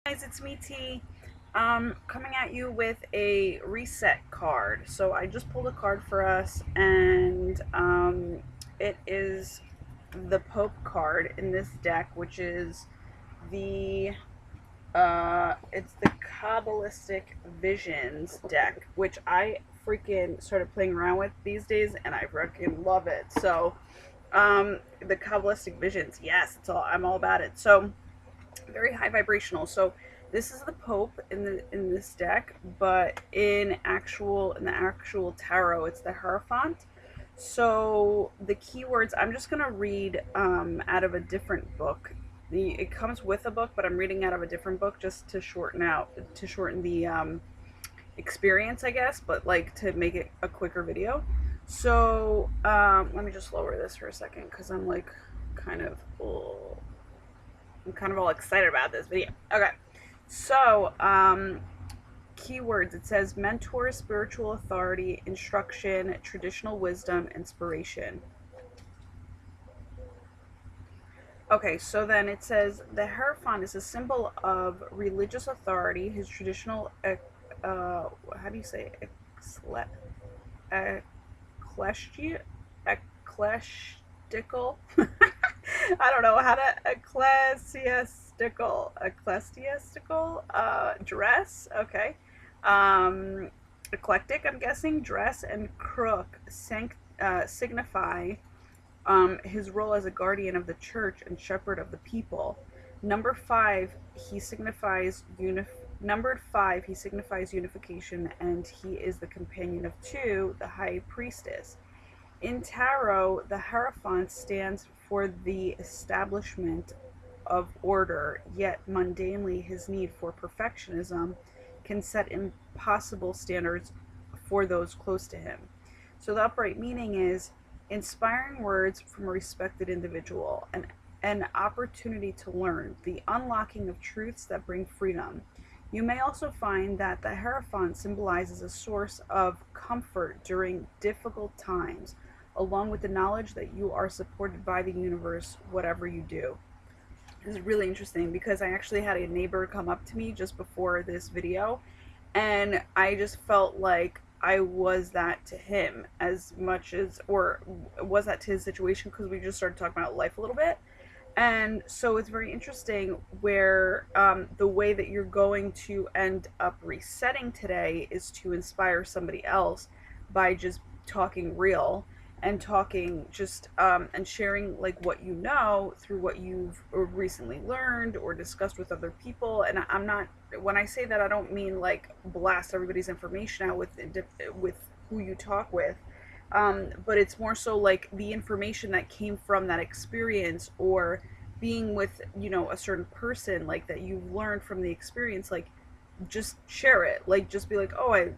Guys, it's me T, coming at you with a reset card. So I just pulled a card for us, and it is the Pope card in this deck, which is the it's the Kabbalistic Visions deck, which I freaking started playing around with these days, and I freaking love it. So the Kabbalistic Visions, yes, I'm all about it. So very high vibrational. So this is the Pope in this deck, but in the actual tarot, it's the Hierophant. So the keywords I'm just gonna read out of a different book. It comes with a book, but I'm reading out of a different book just to shorten the experience, I guess, but like to make it a quicker video. So let me just lower this for a second because kind of. Oh, I'm kind of all excited about this video. Okay, so keywords. It says mentor, spiritual authority, instruction, traditional wisdom, inspiration. Okay, so then it says the Hierophant is a symbol of religious authority. His traditional, how do you say, ecclesiastical. I don't know how to ecclesiastical dress. Okay, eclectic. I'm guessing dress and crook signify his role as a guardian of the church and shepherd of the people. Number five, he signifies Numbered five, he signifies unification, and he is the companion of two, the high priestess. In tarot, the Hierophant stands for the establishment of order, yet mundanely his need for perfectionism can set impossible standards for those close to him. So the upright meaning is inspiring words from a respected individual, an opportunity to learn, the unlocking of truths that bring freedom. You may also find that the Hierophant symbolizes a source of comfort during difficult times, along with the knowledge that you are supported by the universe, whatever you do. This is really interesting because I actually had a neighbor come up to me just before this video, and I just felt like I was that to him as much as, or was that to his situation, because we just started talking about life a little bit. And so it's very interesting where the way that you're going to end up resetting today is to inspire somebody else by just talking real and talking just and sharing like what you know through what you've recently learned or discussed with other people. And I'm not, when I say that, I don't mean like blast everybody's information out with who you talk with, but it's more so like the information that came from that experience or being with, a certain person, like that you've learned from the experience, like just share it, like just be like, oh,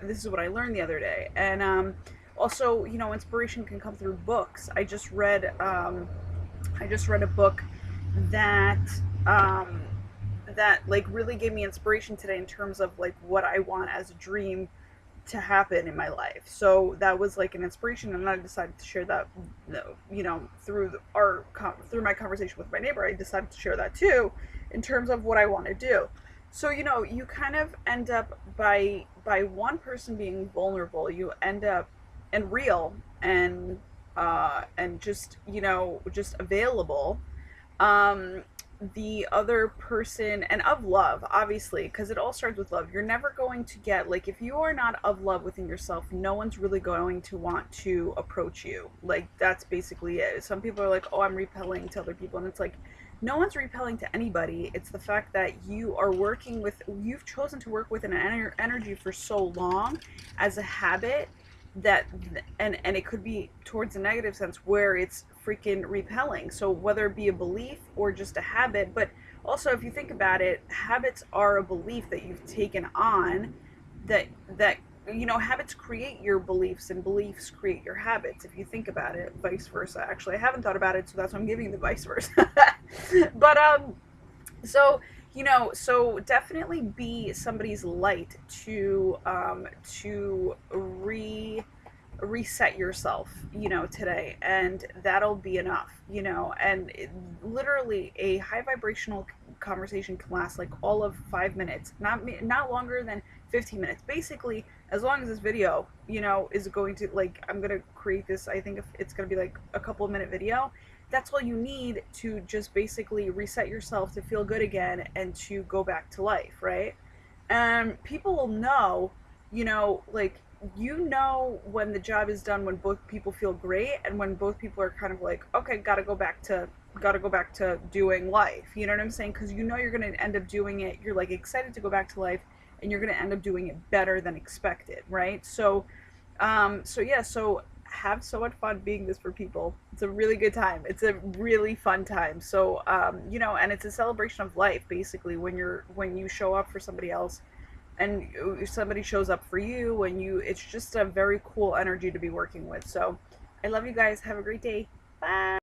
this is what I learned the other day. And also, inspiration can come through books. I just read a book that that like really gave me inspiration today in terms of like what I want as a dream to happen in my life. So that was like an inspiration, and I decided to share that. Through my conversation with my neighbor, I decided to share that too, in terms of what I want to do. So you kind of end up by one person being vulnerable, you end up and real and just available. Um, the other person, and of love, obviously, because it all starts with love. You're never going to get, like, if you are not of love within yourself, no one's really going to want to approach you. Like, that's basically it. Some people are like, oh, I'm repelling to other people, and it's like, no one's repelling to anybody. It's the fact that you've chosen to work with an energy for so long as a habit, that and it could be towards a negative sense where it's freaking repelling. So whether it be a belief or just a habit, but also if you think about it, habits are a belief that you've taken on, that habits create your beliefs and beliefs create your habits, if you think about it, vice versa. Actually, I haven't thought about it, so that's why I'm giving you the vice versa. But so so definitely be somebody's light to reset yourself, today, and that'll be enough, and literally a high vibrational conversation can last like all of 5 minutes, not longer than 15 minutes. Basically, as long as this video, is going to, like, I'm going to create this, I think if it's going to be like a couple of minute video, that's all you need to just basically reset yourself to feel good again and to go back to life, right? And people will know, like, when the job is done, when both people feel great and when both people are kind of like, okay, gotta go back to doing life, you know what I'm saying? Because you're going to end up doing it, you're like excited to go back to life, and you're going to end up doing it better than expected, right? So have so much fun being this for people. It's a really good time. It's a really fun time. So and it's a celebration of life, basically, when you show up for somebody else, and somebody shows up for you, and it's just a very cool energy to be working with. So I love you guys. Have a great day. Bye.